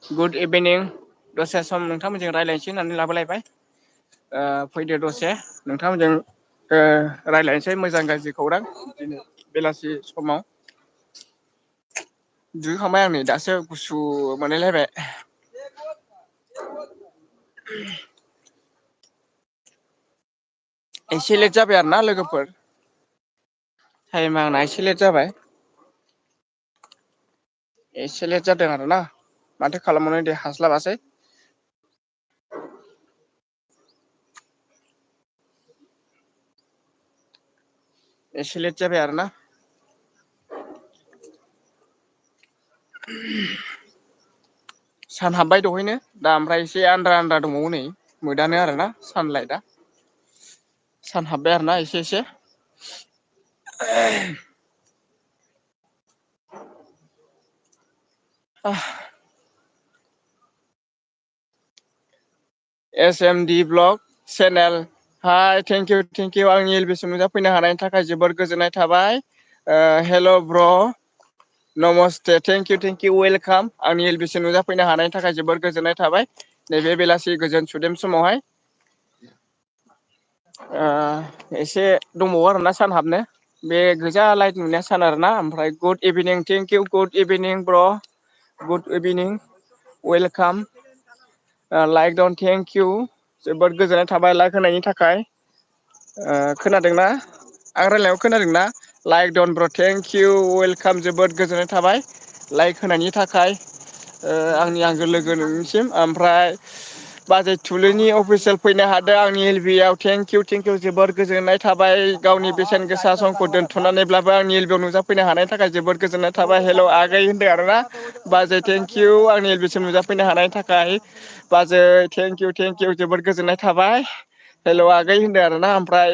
good इभिनिं दसे सम नोंथांमोनजों रायज्लायनोसै होननानै लाबोलायबाय फैदो दसे नोंथांमोनजों रायज्लायनोसै मोजां गाज्रि खौरां बिदिनो बेलासि समाव दुगैखांबाय आं नै दासो गुसु मोनलायलायबाय एसे लेट जाबाय आरो ना लोगोफोर टाइमा आंना एसे लेट जाबाय एसे लेट जादों आरोना माथो खालामबावनो दे हास्लाबासै एसे लेट जाबाय आरोना सान हाबबाय दहायनो दा ओमफ्राय एसे आद्रा दंबावो नै मोदानो आरोना सानलाइटआ सान हाबबाय आरोना एसे एसे S M D blog channel hi thank you आंनि एलबिसिम नुजाफैनो हानायनि थाखाय जोबोद गोजोननाय थाबाय हेल' ब्र' नमस्ते थेंकिउ वेलकाम आंनि एलबिसिम नुजाफैनो हानायनि थाखाय जोबोर गोजोननाय थाबाय नैबे बेलासि गोजोन सुदेम समावहाय एसे दंबावो आरोना सान हाबनो बे गोजा लाइट नुनाया सान आरोना ओमफ्राय गुड इभिनिं थेंकिउ गुड इभिनिं ब्र' गुड इभिनिं वेलकाम लाइक दन थेंकिउ जोबोद गोजोननाय थाबाय लाइक होनायनि थाखाय खोनादोंना आं रायलायनायखौ खोनादोंना लाइक दन ब्र' थेंकिउ वेलकाम जोबोद गोजोननाय थाबाय लाइक होनायनि थाखाय आंनि आंगो लोगो नोंनिसिम ओमफ्राय बाजै थुलुंनि अफिसियेल फैनो हादों आंनि एल बि आव थेंकिउ जोबोर गोजोननाय थाबाय गावनि बेसेन गोसा समखौ दोन्थ'नानैब्लाबो आंनि एल बि आव नुजाफैनो हानायनि थाखाय जोबोद गोजोननाय थाबाय हेल' आगै होनदों आरोना बाजै थेंकिउ आंनि एल बि सिम नुजाफैनो हानायनि थाखाय बाजै थेंकिउ जोबोद गोजोननाय थाबाय हेल' आगै होनदों आरोना ओमफ्राय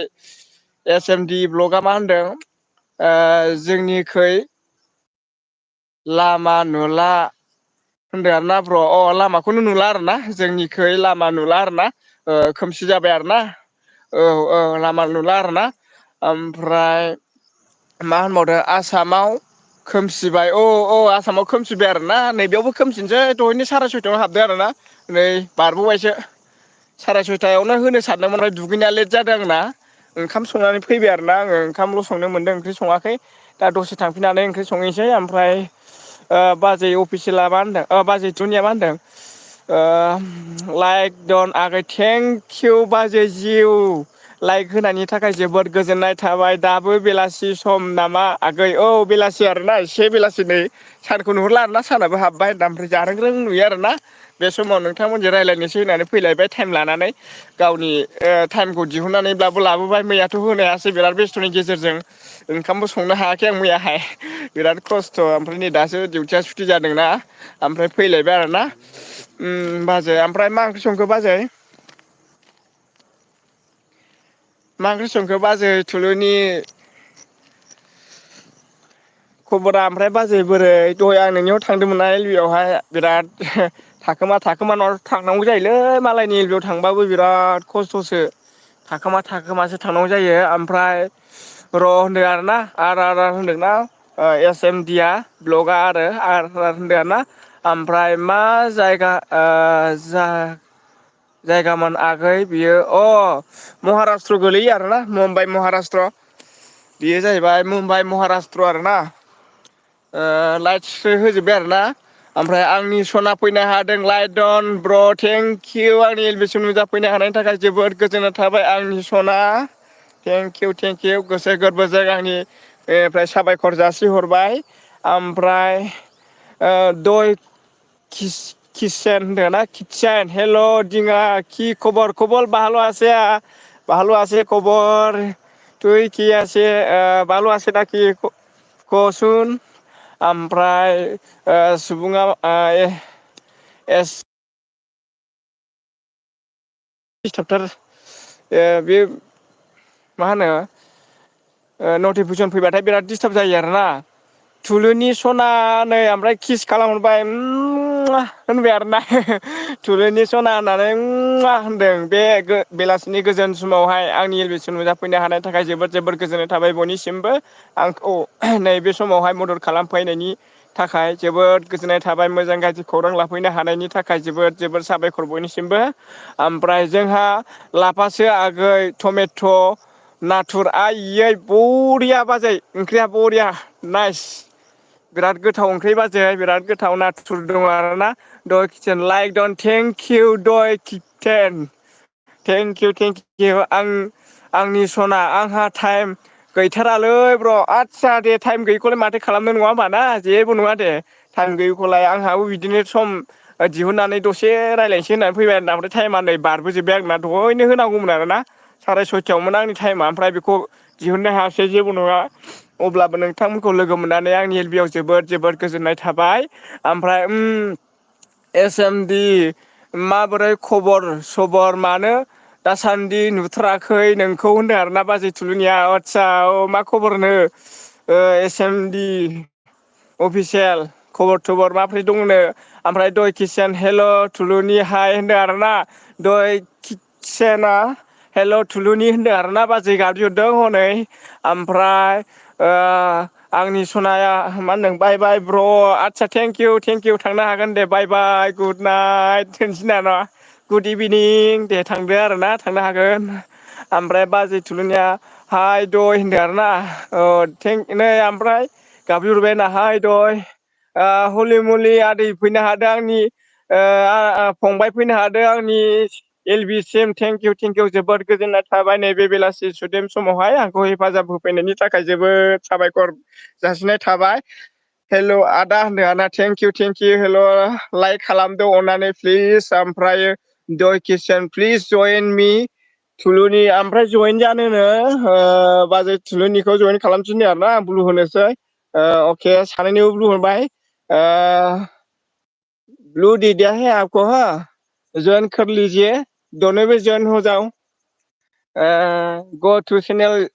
एस एम डि ब्लगआ मा होनदों जोंनिखै लामा नुला होनदों आरोना ब्र' लामाखौनो नुला आरो ना जोंनिखै लामा नुला आरो ना खोमसि जाबाय आरो ना औ लामा नुला आरोना ओमफ्राय मा होनबावदो आसामाव खोमसिबाय आसामाव खोमसिबाय आरोना नैबेयावबो खोमसिनसै दहायनो 6:30 हाबदों आरोना नै बारबोबायसो 6:30 होनो सानदोंमोन ओमफ्राय दुगैनाया लेट जादों आंना ओंखाम संनानै फैबाय आरोना आङो ओंखामल' संनो मोनदों ओंख्रि सङाखै दा दसे थांफिननानै ओंख्रि संहैसै ओमफ्राय बाजै अफिसियेला मा होनदों बाजै थुनिया मा होनदों लाइक दन आगै थेंकिउ बाजै जिउ लाइक होनायनि थाखाय जोबोद गोजोननाय थाबाय दाबो बेलासि सम नामा आगै बेलासि आरोना एसे बेलासि नै सानखौ नुहुरला आरोना सानाबो हाबबाय ओमफ्राय जारों रों नुयो आरोना बे समाव नोंथांमोनजों रायज्लायनोसै होननानै फैलायबाय टाइम लानानै गावनि टाइमखौ दिहुननानैब्लाबो लाबोबाय मैयाथ' होनो हायासै बिराद बेस्थ'नि गेजेरजों ओंखामबो संनो हायाखै आं मैयाहाय बिराद खस्थ' ओमफ्राय नै दासो डिउटिया सुटि जादोंना ओमफ्राय फैलायबाय आरोना बाजै ओमफ्राय मा ओंख्रि संखो बाजै मा ओंख्रि संखो बाजै थुलुनि खबरा ओमफ्राय बाजै बोरै दहाय आं नोंनियाव थांदोंमोनना एल बि आवहाय बिराद थाखोमा थांनांगौ जायोलै मालायनि एल बि आव थांबाबो बिराद खस्थ'सो थाखोमासो थांनांगौ जायो ओमफ्राय र' होनदों आरोना आर होनदोंना एस एम डि आ ब्लगआ आर होनदों आरोना ओमफ्राय मा जायगा जायगामोन आगै बियो महाराष्ट्र गोलैयो आरोना मुम्बाइ महाराष्ट्र बेयो जाहैबाय मुम्बाइ महाराष्ट्र आरोना लाइट होजोब्बाय आरोना ओमफ्राय आंनि सना फैनो हादों लाइट दन ब्र' थेंकिउ आंनि एल बि सिम नुजाफैनो हानायनि थाखाय जोबोद गोजोननाय थाबाय आंनि सना थेंकिउ गोसो गोरबोजों आंनिफ्राय साबायखर जासिहरबाय ओमफ्राय दय किटचेन होनदोंना किटचेन हेल' दिङा कि खबर बाहाल' आसे खबर तुइ कि आसे बालु आसे नाखि कचुन ओमफ्राय सुबुङा एस दिसटाबथार बे मा होनो नटिफिकेसन फैबाथाय बिराद दिस्टार्ब जायो आरोना थुलुनि सना नै ओमफ्राय किस खालामहरबाय होनबाय आरोना थुलुनि सना होननानै होनदों बे बेलासिनि गोजोन समावहाय आंनि एल बि सिम नुजाफैनो हानायनि थाखाय जोबोद गोजोननाय थाबाय बयनिसिमबो आंखौ नैबे समावहाय मदद खालामफैनायनि थाखाय जोबोद गोजोननाय थाबाय मोजां गाज्रि खौरां लाफैनो हानायनि थाखाय जोबोद जोबोद साबायखर बयनिसिमबो ओमफ्राय जोंहा लाफासो आगै टमेट' नाथुर आइयै बरिया बाजै ओंख्रिया बरिया नाइस बिराद गोथाव ओंख्रि बाजै बिराद गोथाव नाथुर दङ आरोना दय किटचेन लाइक दन थेंक इउ दय kitchen thank you thank you आंनि सना आंहा टाइम गैथारालै ब्र' आदसा दे टाइम गैयिखौलाय माथो खालामनो नङा होमबा ना जेबो नङा दे टाइम गैयिखौलाय आंहाबो बिदिनो सम दिहुननानै दसे रायज्लायनोसै होननानै फैबाय आरोना ओमफ्राय टाइमा नै बारबोजोबबाय आंना दहैनो होनांगौमोन आरोना साराय सयथायावमोन आंनि टाइमा ओमफ्राय बेखौ दिहुननो हायासै जेबो नङा अब्लाबो नोंथांमोनखौ लोगो मोननानै आंनि एल बि आव जोबोद जोबोद गोजोननाय थाबाय ओमफ्राय एस एम डि माबोरै खबर सबर मानो दासान्दि नुथाराखै नोंखौ होनदों आरोना बाजै थुलुंनिया आदसा मा खबरनो एस एम डि अफिसियेल खबर थबर माब्रै दंनो ओमफ्राय दय किटचेन हेल' थुलुनि हाय होनदों आरोना दय किटचेना हेल' थुलुनि होनदों आरोना बाजै गाबज्रिहरदों हनै ओमफ्राय आंनि सनाया मा होनदों बाय बाय ब्र' आदसा थेंक इउ थांनो हागोन दे बाय बाय गुड नाइट होनसै नामा गुड इभिनिं दे थांदो आरोना थांनो हागोन ओमफ्राय बाजै थुलुंनिया हाय दय होनदों आरोना नै ओमफ्राय गाबज्रिहरबाय हाय दय हलि मलि आदै फैनो हादों आंनि फंबाय फैनो हादों आंनि एल बि सिम थेंक इउ जोबोद गोजोननाय थाबाय नैबे बेलासि सुदेम समावहाय आंखौ हेफाजाब होफैनायनि थाखाय जोबोद साबायखर जासिनाय थाबाय हेल' आदा होनदों आदा थेंक इउ हेल' लाइक खालामदो अननानै प्लिज ओमफ्राय दय किटचेन प्लिज जयेन मि थुलुनि ओमफ्राय जयेन जानोनो बाजै थुलुनिखौ जयेन खालामफिननो आरोना ब्लु होनोसै अके सानैनोबो ब्लु होनबाय ब्लू दे दिया है आपको हाँ ज्वाइन कर लीजिए दोनों में ज्वाइन हो जाओ गो टू चैनल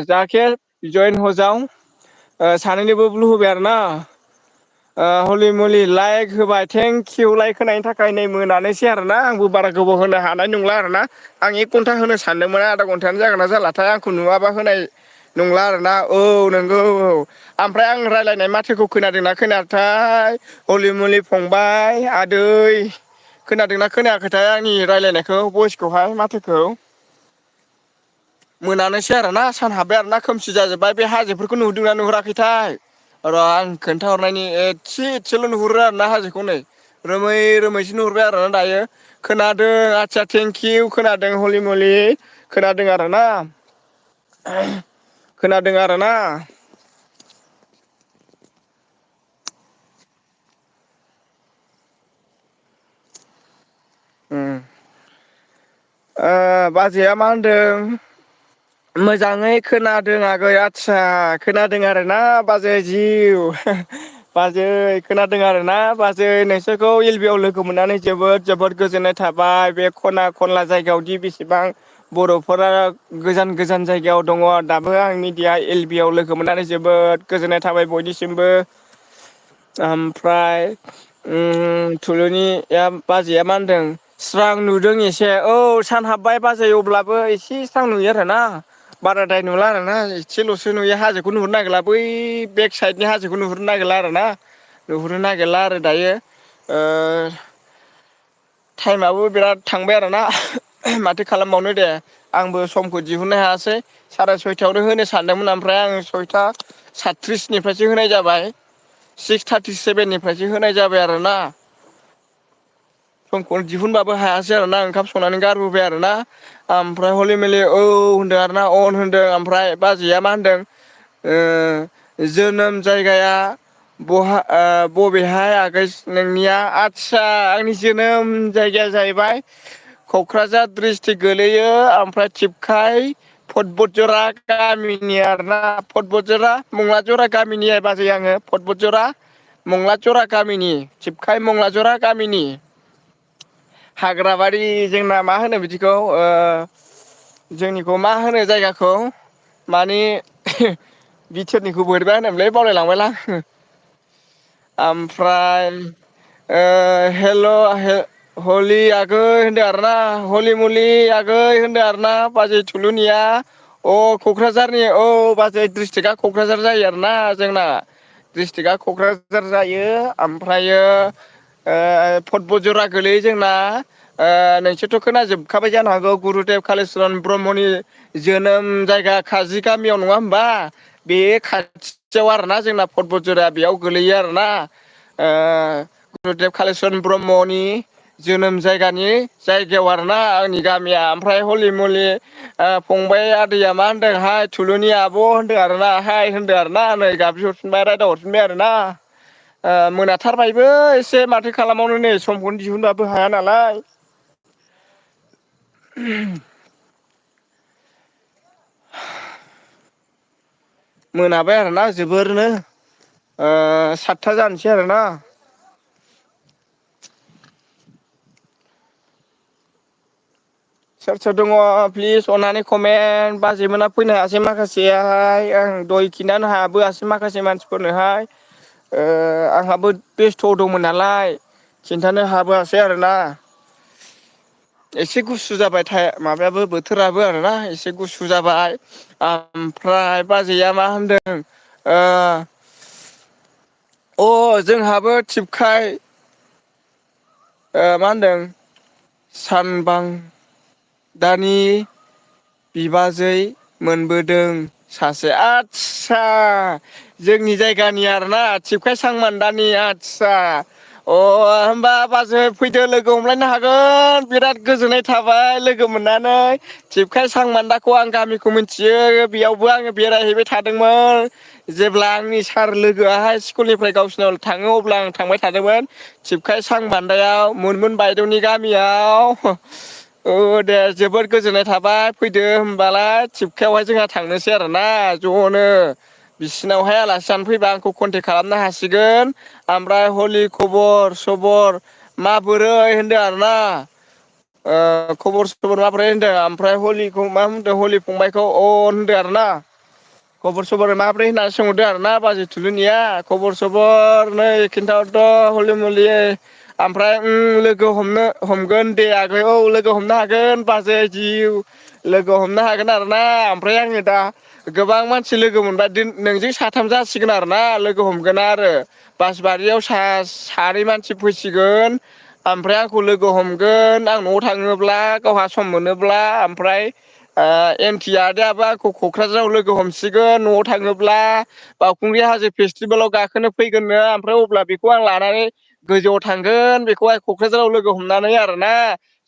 जाके जयेन हो जाओ सानैनोबो ब्लु होबाय आरोना हलि मलि लाइक होबाय थेंक इउ लाइक होनायनि थाखाय नै मोनानोसै आरोना आंबो बारा गोबाव होनो हानाय नंला आरोना आं 1 घन्टा होनो सानदोंमोन आधा घन्टायानो जागोन ना जालाथाय आंखौ नुवाबा होनाय नंला आरोना औ नंगौ औ ओमफ्राय आं रायज्लायनाय माथोखौ खोनादोंना खोनायाथाय हलि मलि फंबाय आदै खोनादोंना खोनायाखैथाय आंनि रायलायनायखौ भइसखौहाय माथोखौ मोनानोसै आरोना सान हाबबाय आरोना खोमसि जाजोब्बाय बे हाजोफोरखौ नुहुरदोंना नुहुराखैथाय र' आं खोन्थाहरनायनि एसेल' नुहुरो आरोना हाजोखौ नै रोमै रोमैसो नुहुरबाय आरोना दायो खोनादों आदसा थेंकिउ खोनादों हलि मलि खोनादों आरोना खोनादों आरोना बाजैया मा होनदों मोजाङै खोनादों आगै आदसा खोनादों आरोना बाजै जिउ बाजै खोनादों आरोना बाजै नोंसोरखौ एल बि आव लोगो मोननानै जोबोद जोबोद गोजोननाय थाबाय बे खना खनला जायगायावदि बेसेबां बर'फोरा गोजान गोजान जायगायाव दङ दाबो आं मिडिया एल बि आव लोगो मोननानै जोबोद गोजोननाय थाबाय बयनिसिमबो ओमफ्राय थुलुनि बाजैया मा होनदों स्रां नुदों एसे औ सान हाबबाय बाजै अब्लाबो एसे स्रां नुयो आरोना बाराद्राय नुला आरोना एसेल'सो नुयो हाजोखौ नुहुरनो नागिरला बै बेक साइडनि हाजोखौ नुहुरनो नागिरला आरोना नुहुरनो नागिरला आरो दायो टाइमाबो बिराद थांबाय आरोना माथो खालामबावनो दे आंबो समखौ दिहुननो हायासै साराय सयथायावनो होनो सानदोंमोन ओमफ्राय आं 6:33निफ्रायसो होनाय जाबाय 6:37निफ्रायसो होनाय जाबाय आरोना समखौ दिहुनबाबो हायासै आरोना ओंखाम संनानै गारबोबाय आरोना ओमफ्राय हलि मलि औ होनदों आरोना अन होनदों ओमफ्राय बाजैया मा होनदों जोनोम जायगाया बबेहाय आगै नोंनिया आदसा आंनि जोनोम जायगाया जाहैबाय क'क्राझार डिस्ट्रिक्ट गोलैयो ओमफ्राय थिफखाय फटबटजरा गामिनि आरोना फटबटजरा मुंलाजरा गामिनि बाजै आङो फटबटजरा मंला जरा गामिनि थिफखाय मंला जरा गामिनि हाग्राबारि जोंना मा होनो बिदिखौ जोंनिखौ मा होनो जायगाखौ माने बिथोरनिखौ बोरैबा होनोमोनलै बावलायलांबायलां ओमफ्राय हेल' हलि आगै होनदों आरोना हलि मुलि आगै होनदों आरोना बाजै थुलुनिया क'क्राझारनि औ बाजै डिस्ट्रिक्टआ क'क्राझार जायो आरोना जोंना डिस्ट्रिक्टआ क'क्राझार जायो ओमफ्रायो फटब'जरा गोलैयो जोंना नोंसोरथ' खोनाजोबखाबाय जानो हागौ गुरुदेब कालिचरन ब्रह्मनि जोनोम जायगा काजि गामियाव नङा होमबा बे खाथियाव आरोना जोंना पर्बतझुरा बेयाव गोलैयो आरोना गुरुदेब कालिचरन ब्रह्मनि जोनोम जायगानि जायगायाव आरोना आंनि गामिया ओमफ्राय हलि मलि फंबाइ आदैया मा होनदों हाय थुलुनि आब' होनदों आरोना हाय होनदों आरोना नै गाबज्रि रायदाव हरफिनबाय आरोना मोनाथारबायबो एसे माथो खालामावनो नै समखौनो दिहुनबाबो हाया नालाय मोनाबाय आरोना जोबोरनो सातथा जानोसै आरोना सोर सोर दङ प्लिज अननानै कमेन्ट बाजै मोना फैनो हायासै माखासेयाहाय आं दय खिन्थानो हाबोआसै माखासे मानसिफोरनोहाय आंहाबो बेस्थ' दंमोन नालाय खिन्थानो हाबोआसै आरोना एसे गुसु जाबाय माबायाबो बोथोराबो आरोना एसे गुसु जाबाय ओमफ्राय बाजैया मा होनदों जोंहाबो थिबखाय मा होनदों सानबां दानि बिबाजै मोनबोदों सासे आदसा जोंनि जायगानि आरोना थिबखाय सांमानदानि आदसा होमबा बाजै फैदो लोगो हमलायनो हागोन बिराद गोजोननाय थाबाय लोगो मोननानै थिबखाय सांमानदाखौ आं गामिखौ मिथियो बेयावबो आङो बेरायहैबाय थादोंमोन जेब्ला आंनि सार लोगोआहाय स्कुलनिफ्राय गावसिनाव थाङो अब्ला आं थांबाय थादोंमोन थिबखाय सां बान्दायाव मोनमोन बायद'नि गामियाव दे जोबोद गोजोननाय थाबाय फैदो होमबालाय थिबखायावहाय जोंहा थांनोसै आरोना ज'नो बिसिनावहाय आलासि जानो फैबा आंखौ कन्टेक्ट खालामनो हासिगोन ओमफ्राय हलि खबर सबर माबोरै होनदों आरोना खबर सबर माब्रै होनदों ओमफ्राय हलिखौ मा होनदों हलि फंबायखौ होनदों आरोना खबर सबर माब्रै होननानै सोंहरदो आरोना बाजै थुलुनिया खबर सबर नै खिन्थाहरथ' हलि मलि ओमफ्राय लोगो हमगोन दे आगै लोगो हमनो हागोन बाजै जिउ लोगो हमनो हागोन आरोना ओमफ्राय आङो दा गोबां मानसि लोगो मोनबाय नोंजों साथाम जासिगोन आरोना लोगो हमगोन आरो बासबारियाव सानै मानसि फैसिगोन ओमफ्राय आंखौ लोगो हमगोन आं न'आव थाङोब्ला गावहा सम मोनोब्ला ओमफ्राय एमटि आदायाबो आंखौ क'क्राझाराव लोगो हमसिगोन न'आव थाङोब्ला बावखुंग्रि हाजो फेस्टिभेलाव गाखोनो फैगोननो ओमफ्राय अब्ला बेखौ आं लानानै गोजौआव थांगोन बेखौहाय क'क्राझाराव लोगो हमनानै आरोना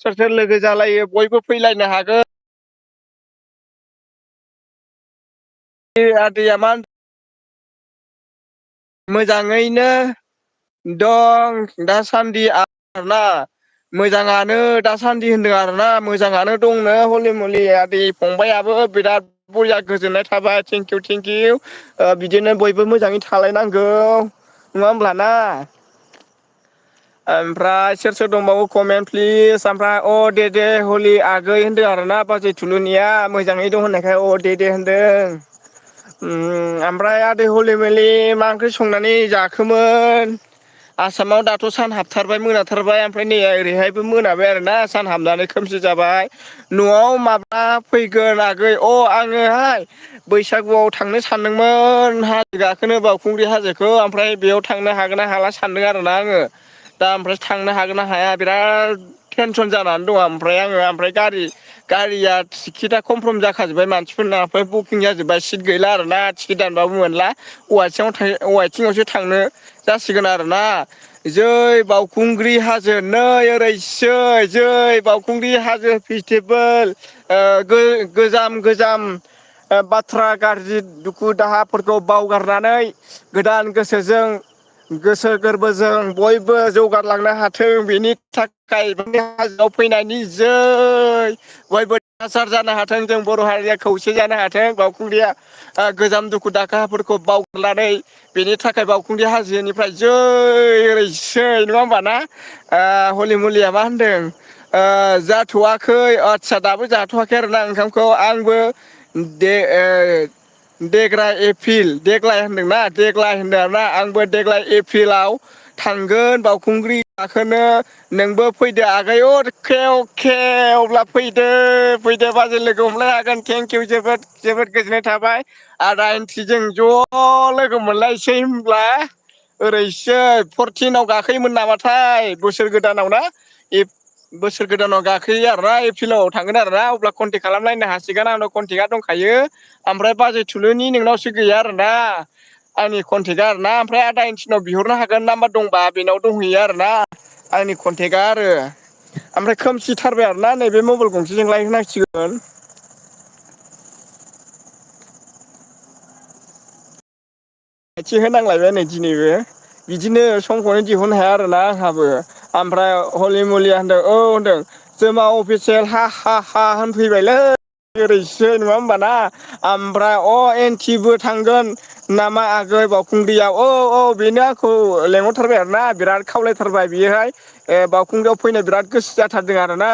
सोर सोर लोगो जालायो बयबो फैलायनो हागोन आदैया मा मोजाङैनो दं दासान्दि आरोना मोजाङानो दासान्दि होनदों आरोना मोजाङानो दंनो हलि मलि आदै फंबायाबो बिराद बरिया गोजोननाय थाबाय थेंकिउ थेंकिउ बिदिनो बयबो मोजाङै थालायनांगौ नङा होमब्लाना ओमफ्राय सोर सोर दंबावो कमेन्ट प्लिज ओमफ्राय दे हलि आगै होनदों आरोना बाजै थुलुनिया मोजाङै दं होननायखाय दे होनदों ओमफ्राय आदै हलि मोलि मा ओंख्रि संनानै जाखोमोन आसामाव दाथ' सान हाबथारबाय मोनाथारबाय ओमफ्राय नै ओरैहायबो मोनाबाय आरोना सान हाबनानै खोमसि जाबाय न'आव माब्ला फैगोन आगै आङोहाय बैसागुआव थांनो सानदोंमोन हाजो गाखोनो बावखुंग्रि हाजोखौ ओमफ्राय बेयाव थांनो हागोन ना हाला सानदों आरोना आङो दा ओमफ्राय थांनो हागोन ना हाया बिराद टेनसन जानानै दं ओमफ्राय आङो ओमफ्राय गारिया टिकेटआ कमफ्र्म जाखाजोब्बाय मानसिफोरना ओमफ्राय बुकिं जाजोब्बाय सिट गैला आरोना टिकेट दानबाबो मोनला औवाथिङावसो थांनो जासिगोन आरोना जै बावखुंग्रि हाजो नै ओरैसै जै बावखुंग्रि हाजो फेस्टिभेल गोजाम बाथ्रा गाज्रि दुखु दाहाफोरखौ बावगारनानै गोदान गोसोजों गोसो गोरबोजों बयबो जौगारलांनो हाथों बेनि थाखाय हाजोआव फैनायनि जै बयबो देरहासार जानो हाथों जों बर' हारिया खौसे जानो हाथों बावखुंग्रिया गोजाम दुखु दाखाफोरखौ बावगारनानै बेनि थाखाय बावखुंग्रि हाजोनिफ्राय जै ओरैसै नङा होमबा ना हलि मुलिया मा होनदों जाथ'वाखै आदसा दाबो जाथ'वाखै आरोना ओंखामखौ आंबो देग्लाय होनदोंना देग्लाय होनदों आरोना आंबो देग्लाय एप्रिलाव थांगोन बावखुंग्रि गाखोनो नोंबो फैदो आगै अके अके अब्ला फैदो फैदो बाजै लोगो हमलाय हागोन थेंकिउ जोबोद जोबोद गोजोननाय थाबाय आदा एन्ट्रिजों ज' लोगो मोनलायसै होनब्ला ओरैसो 14आव गाखोयोमोन नामाथाय बोसोर गोदानाव ना बोसोर गोदानाव गाखोयो आरोना एप्रिलाव थांगोन आरोना अब्ला कन्टेक्ट खालामलायनो हासिगोन आंनाव कन्टेक्टआ दंखायो ओमफ्राय बाजै थुलुंनि नोंनावसो गैया आरोना आंनि कन्टेक्टआ आरोना ओमफ्राय आदा इन्टिनाव बिहरनो हागोन नाम्बार दंबा बेनाव दंहैयो आरोना आंनि कन्टेक्टआ आरो ओमफ्राय खोमसिथारबाय आरोना नैबे मबाइल गंसेजों लायहोनांसिगोन एसे होनांलायबाय नै दिनैबो बिदिनो समखौनो दिहुननो हाया आरोना आंहाबो ओमफ्राय हलि मुलिया होनदों औ होनदों जोमा अफिसियेल हा हा हा होनफैबायलै ओरैसो नङा होमबाना ओमफ्राय एन्टिबो थांगोन नामा आगै बावखुंग्रियाव औ औ बेनो आंखौ लेंहरथारबाय आरोना बिराद खावलायथारबाय बियोहाय बावखुंग्रियाव फैनो बिराद गोसो जाथारदों आरोना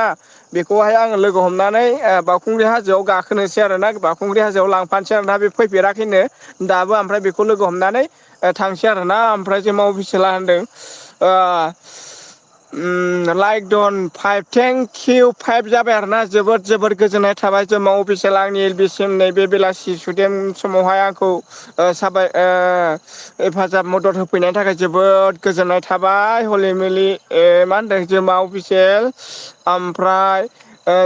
बेखौहाय आङो लोगो हमनानै बावखुंग्रि हाजोआव गाखोनोसै आरोना बावखुंग्रि हाजोआव लांफानोसै आरोना बे फैफेराखैनो दाबो ओमफ्राय बेखौ लोगो हमनानै थांसै आरोना ओमफ्राय जोमा अफिसियेला होनदों लाइक दन फाइभ थेंकिउ फाइभ जाबाय आरोना जोबोद जोबोद गोजोननाय थाबाय जोमा अफिसियेल आंनि एल बि सिम नैबे बेलासि सुदेम समावहाय आंखौ साबाय हेफाजाब मदद होफैनायनि थाखाय जोबोद गोजोननाय थाबाय हलि मोलि मा होनदों जोमा अफिसियेल ओमफ्राय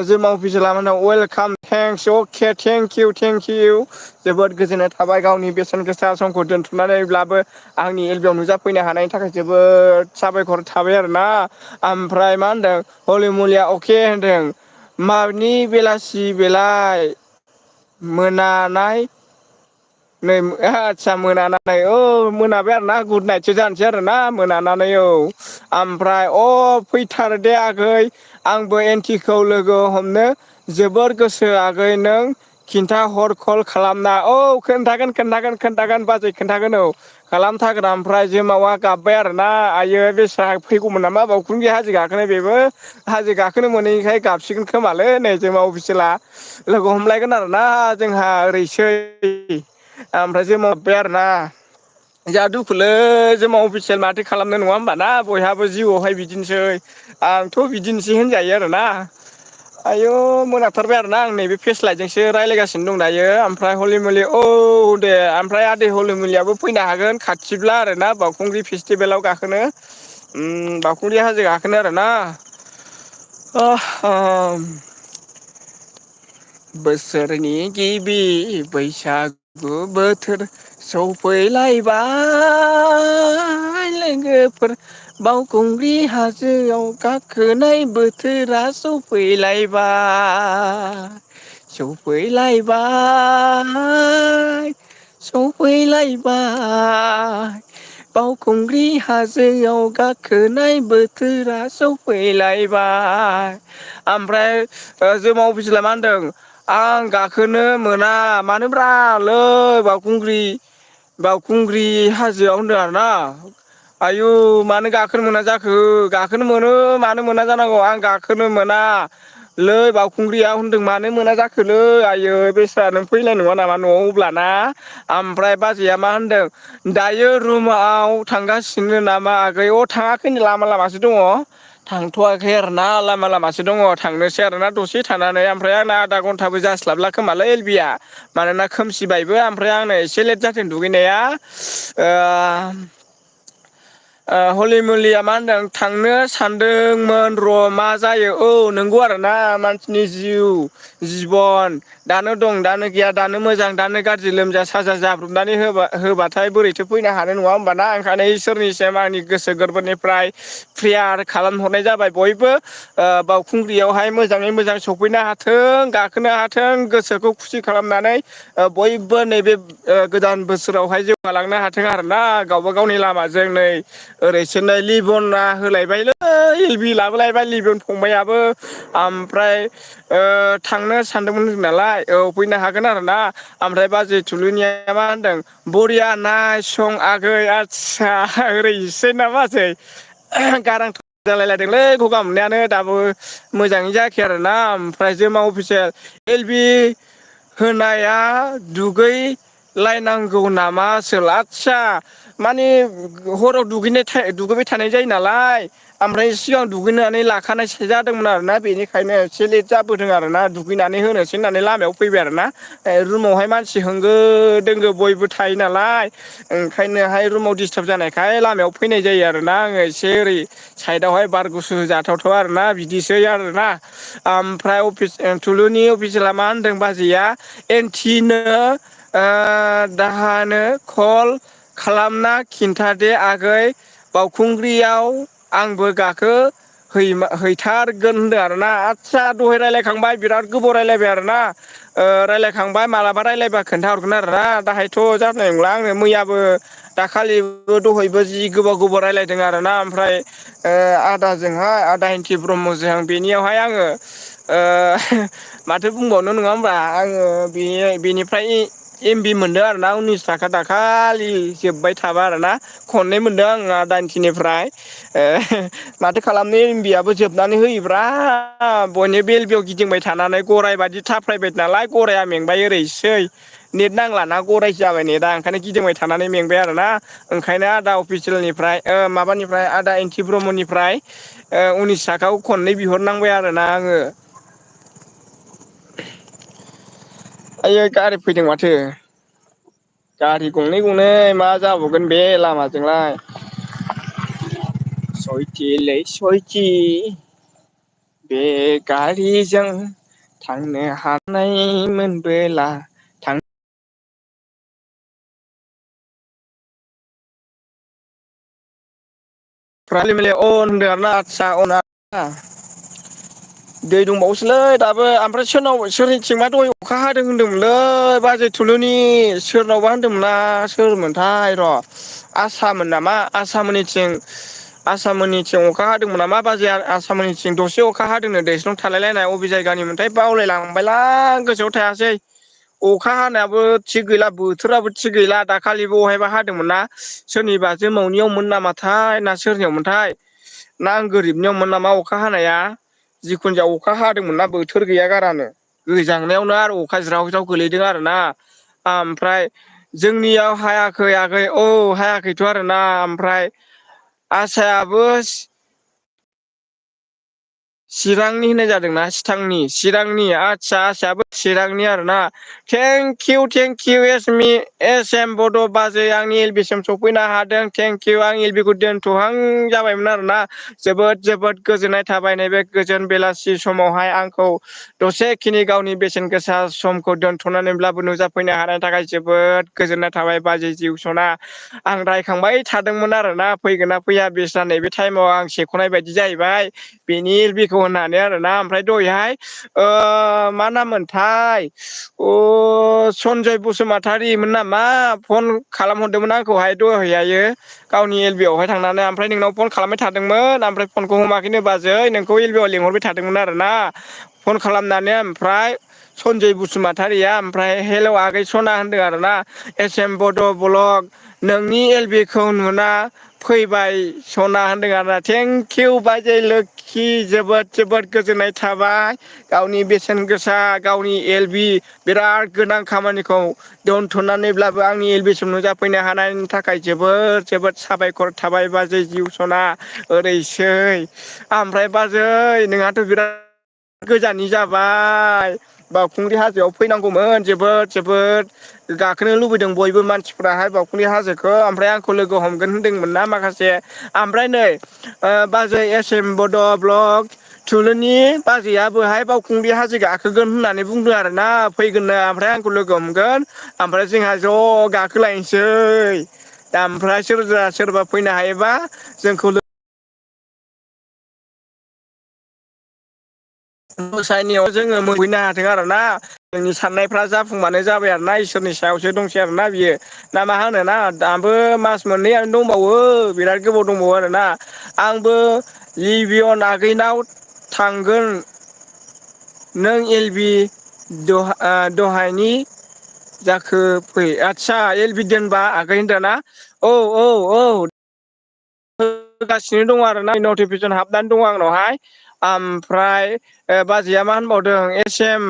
जोमा अफिसियेला मा होनदों वेलकाम थेंक्स अके थेंकिउ थेंकिउ जोबोद गोजोननाय थाबाय गावनि बेसेन गोसा समखौ दोनथुमनानैब्लाबो आंनि एलबियाव नुजाफैनो हानायनि थाखाय जोबोद साबायखर थाबाय आरोना ओमफ्राय मा होनदों हलि मुलिया अके होनदों मानि बेलासि बेलाय मोनानाय नै आदसा मोनानानै मोनाबाय आरोना गुड नाइटसो जानोसै आरोना मोनानानै ओमफ्राय फैथार दे आगै आंबो एन्टिखौ लोगो हमनो जोबोर गोसो आगै नों खिन्थाहर कल खालामना खोन्थागोन खोन्थागोन खोन्थागोन बाजै खोन्थागोन खालामथारगोन ओमफ्राय जोमावा गाबबाय आरोना आयो बेस्रा फैगौमोन नामा बावखुंग्रि हाजो गाखोनो बेबो हाजो गाखोनो मोनैखाय गाबसिगोन खोमालै नै जोमा अफिसियेला लोगो हमलायगोन आरोना जोंहा ओरैसै ओमफ्राय जोमा आरोना जोंहा दुखुलै जोमा अफिसियेल माथो खालामनो नङा होमबाना बयहाबो जिउआवहाय बिदिनोसै आंथ' बिदिनोसै होनजायो आरोना आयौ मोनाथारबाय आरोना आं नैबे फेस लाइटजोंसो रायज्लायगासिनो दं दायो ओमफ्राय हलि मलि दे ओमफ्राय आदै हलि मलियाबो फैनो हागोन खाथिब्ला आरोना बावखुंग्रि फेस्टिभेलाव गाखोनो बावखुंग्रि हाजो गाखोनो आरोना बोसोरनि गिबि बैसागु बोथोर सफैलायबाय लोगोफोर बावखुंग्रि हाजोआव गाखोनाय बोथोरा सफैलायबाय सफैलायबाय सफैलायबाय बावखुंग्रि हाजोआव गाखोनाय बोथोरा सफैलायबाय ओमफ्राय जोमा अफिसियेला मा होनदों आं गाखोनो मोना मानोब्रा लै बावखुंग्रि हाजोआव होनदों आरोना आयु मानो गाखोनो मोना जाखो गाखोनो मोनो मानो मोना जानांगौ आं गाखोनो मोना लै बावखुंग्रियाव होनदों मानो मोना जाखोलै आयै बेस्रा नों फैनाय नङा नामा न'आव अब्लाना ओमफ्राय बाजैया मा होनदों दायो रुमाव थांगासिनो नामा आगै थाङाखैनो लामा लामासो दङ थांथ'वाखै आरोना लामा लामासो दङ थांनोसै आरोना दसे थानानै ओमफ्राय आंना आधा घन्टाबो जास्लाबला खोमालै एलबिया मानोना खोमसिबायबो ओमफ्राय आंनो एसे लेट जादों दुगैनाया हलि मुलिया मा होनदों थांनो सानदोंमोन र' मा जायो नंगौ आरोना मानसिनि जिउ जिबन दानो दं दानो गैया दानो मोजां दानो गाज्रि लोमजा साजा जाब्रबनानै होबाथाय बोरैथो फैनो हानाय नङा होमबाना ओंखायनो इसोरनिसिम आंनि गोसो गोरबोनिफ्राय प्रेयार खालामहरनाय जाबाय बयबो बावखुंग्रियावहाय मोजाङै मोजां सफैनो हाथों गाखोनो हाथों गोसोखौ खुसि खालामनानै बयबो नैबे गोदान बोसोरावहाय जौगालांनो हाथों आरोना गावबा गावनि लामाजों नै ओरैसो नै लिबना होलायबायलै एलबि लाबोलायबाय लिबन फंबायाबो ओमफ्राय थांनो सानदोंमोन होन नालाय फैनो हागोन आरोना ओमफ्राय बाजै थुलुंनिया मा होनदों बरिया नायसं आगै आस्सा ओरैसै ना बाजै गारां जालायलायदोंलै गगा मोननायानो दाबो मोजाङै जायाखै आरोना ओमफ्राय जोमा अफिसियेल एल बि होनाया दुगैलायनांगौ नामा आसोल आदसा माने हराव दुगैबाय थानाय जायो नालाय ओमफ्राय सिगां दुगैनानै लाखानायसो जादोंमोन आरोना बेनिखायनो एसे लेट जाबोदों आरोना दुगैनानै होनोसै होननानै लामायाव फैबाय आरोना रुमावहाय मानसि होंगो दोंगो बयबो थायो नालाय ओंखायनोहाय रुमाव डिस्टार्ब जानायखाय लामायाव फैनाय जायो आरोना आङो एसे ओरै साइदावहाय बार गुसु जाथावथाव आरोना बिदिसै आरोना ओमफ्राय थुलुनि अफिसिला मा होनदों बाजैया एन्टिनो दाहानो कल खालामना खिन्थादे आगै बावखुंग्रियाव आंबो गाखो हैथारगोन होनदों आरोना आदसा दहाय रायलायखांबाय बिराद गोबाव रायलायबाय आरोना रायलायखांबाय मालाबा रायलायबा खोन्थाहरगोन आरोना दाहायथ' जानाय नंला आङो मैयाबो दाखालिबो दहायबो जि गोबाव गोबाव रायलायदों आरोना ओमफ्राय आदाजोंहाय आदा इन्थि ब्रह्मजों बेनियावहाय आङो माथो बुंबावनो नङा होमबा आङो बेनिफ्राय एमबि मोनदों आरोना 19 थाखा दाखालि जोबबाय थाबा आरोना खननै मोनदों आङो दाइनथिनिफ्राय माथो खालामनो एमबियाबो जोबनानै होयोब्रा बयनि बेलबियाव गिदिंबाय थानानै गराइ बादि थाफ्लायबाय नालाय गराया मेंबाय ओरैसै नेट नांलाना गरायसो जाबाय नेटआ ओंखायनो गिदिंबाय थानानै मेंबाय आरोना ओंखायनो आदा अफिसियेलनिफ्राय माबानिफ्राय आदा एन्टि ब्रह्मनिफ्राय 19 थाखाखौ खननै बिहरनांबाय आरोना आङो आयै गारि फैदों माथो गारि गंनै गंनै मा जाबावगोन बे लामाजोंलाय सयथिलै सयथि बे गारिजों थांनो हानाय मोनबोला होनदों आरोना आदसा दै दंबावोसोलै दाबो ओमफ्राय सोरनिथिंबा दहाय अखा हादों होनदोंमोनलै बाजै थुलुंनि सोरनावबा होनदोंमोनना सोरमोनथाय र' आसामोन नामा आसामोननिथिं अखा हादोंमोन नामा बाजै आसामोननिथिं दसे अखा हादोंनो दैस्लं थालायलायनाय अबे जायगानि मोनथाय बावलायलांबायलां गोसोआव थायासै अखा हानायाबो थिग गैला बोथोराबो थिग गैला दाखालिबो बहायबा हादोंमोन ना सोरनिबा जोमावनियावमोन नामाथाय ना सोरनियावमोनथाय ना आं गोरिबनियावमोन नामा अखा हानाया जिखुनु जाया अखा हादोंमोन ना बोथोर गैया गारानो गोजांनायावनो आरो अखा ज्राव ज्राव गोलैदों आरोना ओमफ्राय जोंनियाव हायाखै आगै औ हायाखैथ' आरोना ओमफ्राय आसायाबो चिरांनि होननाय जादोंना चिरांनि आदसा आसायाबो चिरांनि आरोना थेंकिउ एस एम बड' बाजै आंनि एल बि सिम सफैनो हादों थेंकिउ आं एल बि खौ दोनथ'हां जाबायमोन आरोना जोबोद जोबोद गोजोननाय थाबाय नैबे गोजोन बेलासि समावहाय आंखौ दसेखिनि गावनि बेसेन गोसा समखौ दोनथ'नानैब्लाबो नुजाफैनो हानायनि थाखाय जोबोद गोजोननाय थाबाय बाजै जिउसना आं रायखांबाय थादोंमोन आरोना फैगोन ना फैया बेस्रा नैबे टाइमाव आं सेख'नाय बायदि जाहैबाय बेनि एल बिखौ होननानै आरोना ओमफ्राय दहायहाय मा नाम मोनथाय सनजय बसुमतारिमोन नामा फन खालामहरदोंमोन आंखौहाय दहायो गावनि एल बि आवहाय थांनानै ओमफ्राय नोंनाव फन खालामबाय थादोंमोन ओमफ्राय फनखौ हमाखैनो बाजै नोंखौ एल बि आव लिंहरबाय थादोंमोन आरोना फन खालामनानै ओमफ्राय सनजय बसुमतारिया ओमफ्राय हेलौ आगै सना होनदों आरोना एस एम बड' ब्लक नोंनि एल बि खौ नुना फैबाय सना होनदों आरोना थेंकिउ बाजै लोक्षि जोबोद जोबोद गोजोननाय थाबाय गावनि बेसेन गोसा गावनि एल बि बिराद गोनां खामानिखौ दोनथ'नानैब्लाबो आंनि एल बि सिम नुजाफैनो हानायनि थाखाय जोबोद जोबोद साबायखर थाबाय बाजै जिउसना ओरैसै ओमफ्राय बाजै नोंहाथ' बिराद गोजाननि जाबाय बावखुंग्रि हाजोआव फैनांगौमोन जोबोद जोबोद गाखोनो लुबैदों बयबो मानसिफ्राहाय बावखुंग्रि हाजोखौ ओमफ्राय आंखौ लोगो हमगोन होनदोंमोन ना माखासे ओमफ्राय नै बाजै एस एम बड' ब्लक थुलुंनि बाजैयाबोहाय बावखुंग्रि हाजो गाखोगोन होननानै बुंदों आरोना फैगोननो ओमफ्राय आंखौ लोगो हमगोन ओमफ्राय जोंहा ज' गाखोलायनोसै दा ओमफ्राय सोरबा फैनो हायोबा जोंखौ मोसानायाव जोङो मोनहैनो हाथों आरोना जोंनि साननायफ्रा जाफुंबानो जाबाय आरो ना इसोरनि सायावसो दंसै आरोना बियो ना मा होनो ना दाबो मास मोननैयानो दंबावो बिराद गोबाव दंबावो आरोना आंबो लिबियन आगैनाव थांगोन नों एल बि दहायनि जाखो फै आदसा एल बि दोनबा आगै होनदों ना औ औ औ होगासिनो दङ आरोना नटिफिकेसन हाबनानै दङ आंनावहाय ओमफ्राय बाजैया मा होनबावदों एस एम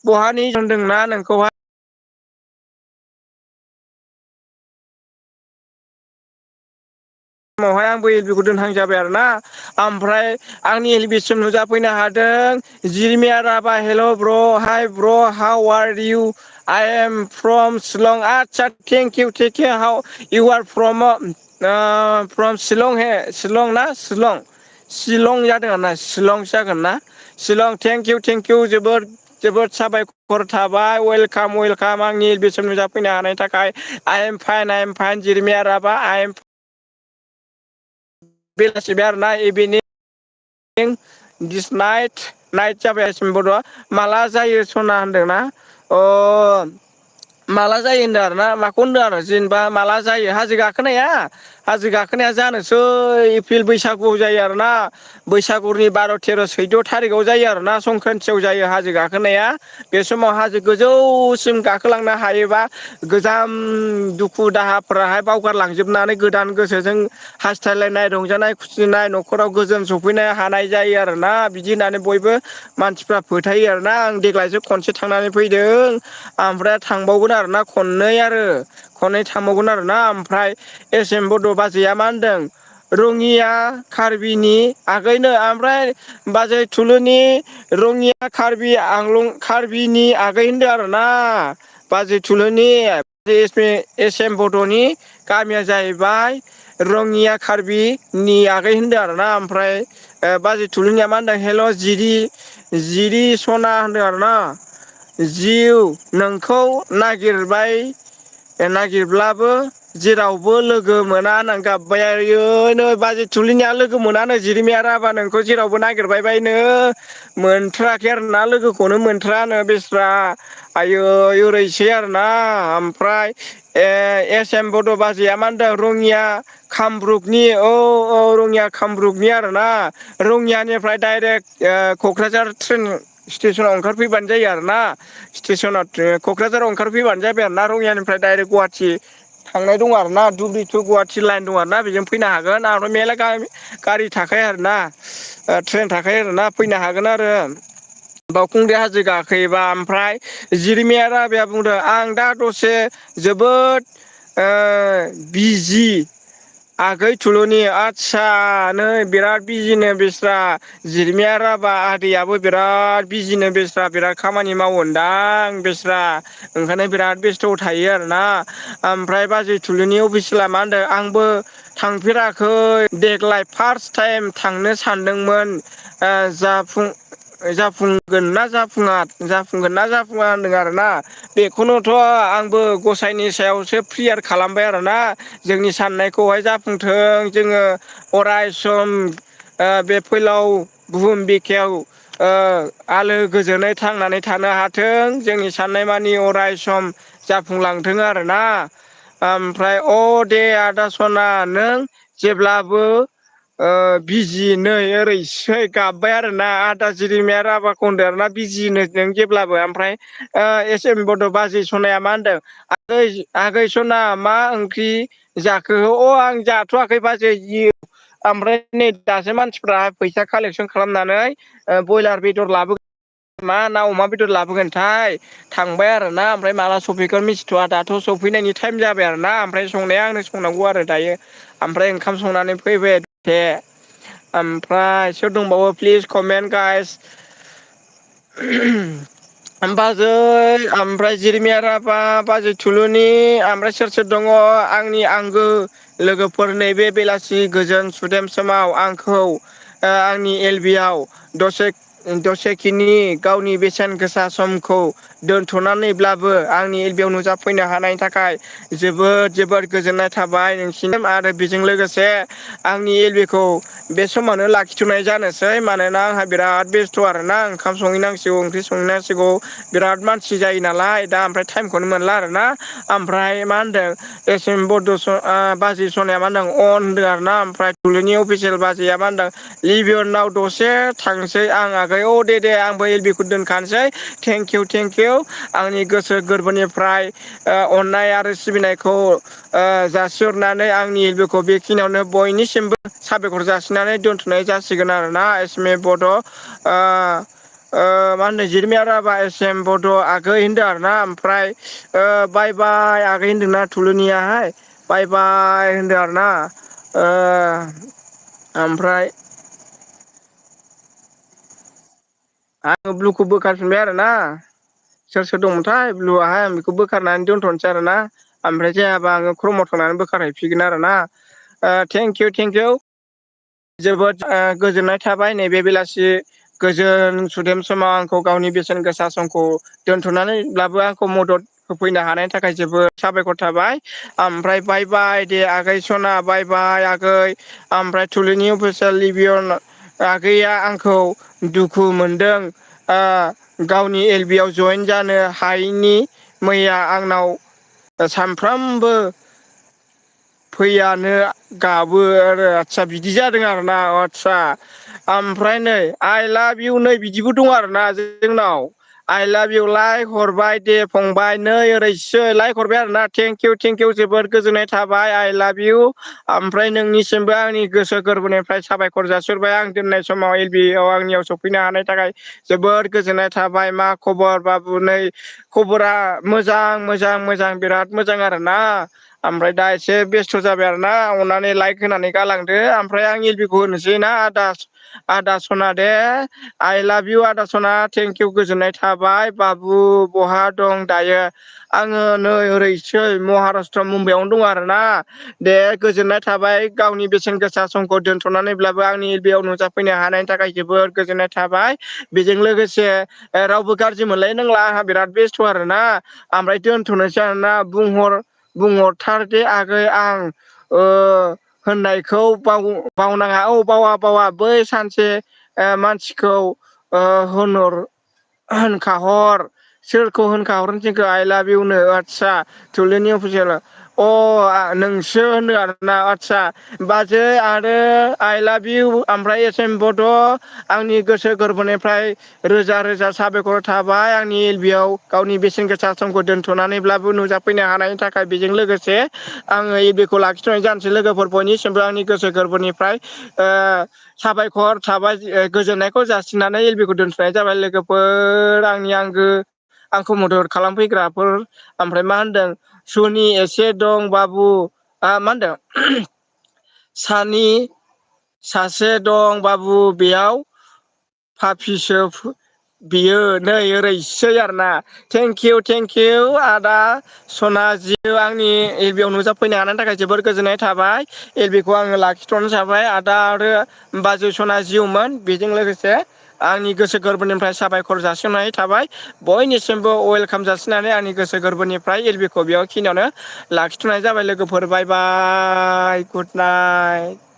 बहानि होनदोंना नोंखौहाय समावहाय आंबो एलबिखौ दोनहां जाबाय आरो ना ओमफ्राय आंनि एलबिसिम नुजाफैनो हादों जिलमिया राभा हेल' bro' hi bro' how are you I am from Shillong आदसा thank you how you are from Shillong hey Shillong ना शिलं शिलं जादों आरोना शिलंसो जागोन ना शिलं थेंक इउ जोबोद जोबोद साबायखर थाबाय वेलकाम वेलकाम आंनि एलबिसिम नुजाफैनो हानायनि थाखाय आइ एम फाइन जिलमिया राभा आइ एम बेलासिबाय आरोना दिस नाइट जाबायसिम बड' माला जायो सना होनदोंना अ माला जायो होनदों आरो ना माखौ होनदों आरो जेनेबा माला जायो हाजो गाखोनाया हाजो गाखोनाया जानोसै एप्रिल बैसागुआव जायो आरोना बैसागुनि 12, 13, 14 थारिखाव जायो आरोना संक्रान्तियाव जायो हाजो गाखोनाया बे समाव हाजो गोजौसिम गाखोलांनो हायोबा गोजाम दुखु दाहाफोराहाय बावगारलांजोबनानै गोदान गोसोजों हास्थायलायनाय रंजानाय खुसिनाय न'खराव गोजोन सफैनो हानाय जायो आरोना बिदि होननानै बयबो मानसिफ्रा फोथायो आरोना आं देग्लायसो खनसे थांनानै फैदों ओमफ्राय थांबावगोन आरोना खननै थांबावगोन आरोना ओमफ्राय एस एम बड' बाजैया मा होनदों रङिया कार्बिनि आगैनो ओमफ्राय बाजै थुलुंनि रङिया कार्बिनि आगै होनदों आरोना बाजै थुलुंनि एस एम बड'नि गामिया जाहैबाय रङिया कार्बिनि आगै होनदों आरोना ओमफ्राय बाजै थुलुंनिया मा होनदों हेल' जिरि सना होनदों आरोना जिउ नोंखौ नागिरब्लाबो जेरावबो लोगो मोना होननानै गाबबाय आयै नै बाजै थुलिनिया लोगो मोनानो जिरिमिया राभा नोंखौ जेरावबो नागिरबाय बायनो मोनथाराखै आरो ना लोगोखौनो मोनथ्रानो बेस्रा आयै ओरैसै आरोना ओमफ्राय एस एम बड' बाजैया मा होनदों रङिया कामरुपनि औ रङिया कामरुपनि आरोना रङियानिफ्राय डाइरेक्ट क'क्राझार ट्रेन स्टेसनाव ओंखारफैबानो जायो आरोना स्टेसनाव क'क्राझाराव ओंखारफैबानो जाबाय आरो ना रङियानिफ्राय डाइरेक्ट गुवाहाटि थांनाय दं आरोना धुबुरि टु गुवाहाटि लाइन दं आरोना बेजों फैनो हागोन आरो मेरला गारि थाखायो आरोना ट्रेन थाखायो आरोना फैनो हागोन आरो बावखुंग्रि हाजो गाखोयोबा ओमफ्राय जिरिमिया राभाया बुंदों आं दा दसे जोबोद बिजि आगै थुलुंनि आदसा नै बिराद बिजिनो बेस्रा जिरिमिया राभा आदैयाबो बिराद बिजिनो बेस्रा बिराद खामानि मावोनदां बेस्रा ओंखायनो बिराद बेस्थ'आव थायो आरोना ओमफ्राय बाजै थुलुंनि अफिसियेला मा होनदों आंबो थांफेराखै देग्लाय फार्स्ट टाइम थांनो सानदोंमोन जाफुंगोन ना जाफुङा होनदों आरोना बेखौनोथ' आंबो गसाइनि सायावसो प्रियार खालामबाय आरोना जोंनि साननायखौहाय जाफुंथों जोङो अराय सम बे फैलाव बुहुम बिखायाव आलो गोजोनै थांनानै थानो हाथों जोंनि साननाय मानि अराय सम जाफुंलांथों आरोना ओमफ्राय दे आदा सना नों जेब्लाबो बिजि नै ओरैसै गाबबाय आरोना आदा जिरिमाया राभाखौ होनदों आरोना बिजिनो नों जेब्लाबो ओमफ्राय एस एम बड' बाजै सनाया मा होनदों आगै सना मा ओंख्रि जाखो आं जाथ'वाखै बाजै ओमफ्राय नै दासो मानसिफ्रा फैसा कालेकसन खालामनानै बयलार बेदर लाबोगोन ना अमा बेदर लाबोगोनथाय थांबाय आरोना ओमफ्राय माला सफैगोन मिथिथ'वा दाथ' सफैनायनि टाइम जाबाय आरोना ओमफ्राय संनाया आंनो संनांगौ आरो दायो ओमफ्राय ओंखाम संनानै फैबाय ओमफ्राय सोर दंबावो प्लिज कमेन्ट गाइस बाजै ओमफ्राय जिरिमिया राभा बाजै थुलुंनि ओमफ्राय सोर दङ आंनि आंगो लोगोफोर नैबे बेलासि गोजोन सुदेम समाव आंखौ आंनि एलबिआव दसेखिनि गावनि बेसेन गोसा समखौ दोनथ'नानैब्लाबो आंनि एलबियाव नुजाफैनो हानायनि थाखाय जोबोद जोबोद गोजोननाय थाबाय नोंसिनिसिम आरो बेजों लोगोसे आंनि एलबिखौ बे समावनो लाखिथ'नाय जानोसै मानोना आंहा बिराद बेस्थ' आरोना ओंखाम संहैनांसिगौ ओंख्रि संहैनांसिगौ बिराद मानसि जायो नालाय दा ओमफ्राय टाइमखौनो मोनला आरोना ओमफ्राय मा होनदों एस एम बड' बाजै सनाया मा होनदों होनदों आरोना ओमफ्राय थुलुंनि अफिसियेल बाजैया मा होनदों लिबियनाव दसे थांसै आं आगै दे आंबो एलबिखौ दोनखानोसै थेंक इउ आंनि गोसो गोरबोनिफ्राय अननाय आरो सिबिनायखौ जासिहरनानै आंनि एलबिखौ बेखिनियावनो बयनिसिमबो साबायखर जासिनानै दोनथ'नाय जासिगोन आरोना एस एम ए बड' मा होनो जिरमिया राभा एस एम बड' आगै होनदों आरो ना ओमफ्राय बाय बाय आगै होनदोंना थुलुनियाहाय बाय बाय होनदों आरो ना ओमफ्राय आङो ब्लुखौ बोखारफिनबाय आरोना सोर सोर दंमोनथाय ब्लुआहाय आं बेखौ बोखारनानै दोनथ'नोसै आरो ना ओमफ्राय जायाबा आङो क्रमद खांनानै बोखारहैफिनगोन आरोना थेंकिउ थेंकिउ जोबोद गोजोननाय थाबाय नैबे बेलासि गोजोन सुदेम समाव आंखौ गावनि बेसेन गोसा समखौ दोनथ'नानैब्लाबो आंखौ मदद होफैनो हानायनि थाखाय जोबोद साबायखर थाबाय ओमफ्राय बाय बाय दे आगै सना बाय बाय आगै ओमफ्राय थुलुनि अफिसियेल लिबियन आगैया आंखौ दुखु मोनदों गावनि एल बि आव जयेन जानो हायैनि मैया आंनाव सानफ्रोमबो फैयानो गाबो आरो आदसा बिदि जादों आरोना आदसा ओमफ्राय नै आइ लाभ इउ नै बिदिबो दं आरोना जोंनाव आइ लाभ इउ लाइक हरबाय दे फंबाय नै ओरैसो लाइक हरबाय आरोना थेंकिउ थेंकिउ जोबोद गोजोननाय थाबाय आइ लाभ इउ ओमफ्राय नोंनिसिमबो आंनि गोसो गोरबोनिफ्राय साबायखर जासिहरबाय आं दोननाय समाव एल बि आव आंनियाव सफैनो हानायनि थाखाय जोबोद गोजोननाय थाबाय मा खबर बाबु नै खबरा मोजां मोजां मोजां बिराद मोजां आरोना ओमफ्राय दा एसे बेस्थ' जाबाय आरो ना अननानै लाइक होनानै गालांदो ओमफ्राय आं एल बि खौ होनोसै ना आदा सना दे आइ लाभ इउ आदा सना थेंकिउ गोजोननाय थाबाय बाबु बहा दं दायो आङो नै ओरैसै महाराष्ट्र मुम्बाइआवनो दं आरोना दे गोजोननाय थाबाय गावनि बेसेन गोसा समखौ दोनथ'नानैब्लाबो आंनि बेयाव नुजाफैनो हानायनि थाखाय जोबोद गोजोननाय थाबाय बेजों लोगोसे रावबो गाज्रि मोनलाय नांला आंहा बिराद बेस्थ' आरोना ओमफ्राय दोनथ'नोसै आरोना बुंहरथार दे आगै आं होननायखौ बावनाङा औ बावा बै सानसे मानसिखौ होनखाहर सोरखौ होनखाहरनो थिनखो आइ लाभ इउनो आदसा थुलुनि अफिसियेल नोंसो होनो आरोना आदसा बाजै आरो आइ लाभ इउ ओमफ्राय एस एम बड' आंनि गोसो गोरबोनिफ्राय रोजा रोजा साबायखर थाबाय आंनि एल बि आव गावनि बेसेन गोसा समखौ दोनथ'नानैब्लाबो नुजाफैनो हानायनि थाखाय बेजों लोगोसे आङो एल बि खौ लाखिथ'नाय जानोसै लोगोफोर बयनिसिमबो आंनि गोसो गोरबोनिफ्राय साबायखर थाबाय गोजोननायखौ जासिनानै एल बि खौ दोनथ'नाय जाबाय लोगोफोर आंनि आंगो आंखौ मदद खालामफैग्राफोर ओमफ्राय मा होनदों सनि एसे दं बाबु मा होनदों सानि सासे दं बाबु बेयाव फाफिसो बियो नै ओरैसै आरोना थेंकिउ आदा सना जिउ आंनि एल बि आव नुजाफैनो हानायनि थाखाय जोबोर गोजोननाय थाबाय एल बि खौ आङो लाखिथ'नो जाबाय आदा आरो बाजै सना जिउमोन बेजों लोगोसे आंनि गोसो गोरबोनिफ्राय साबायखर जासिहरनाय थाबाय बयनिसिमबो वेलकाम जासिनानै आंनि गोसो गोरबोनिफ्राय एल बि खौ बेयाव खिनियावनो लाखिथ'नाय जाबाय लोगोफोर बाय बाय गुड नाइट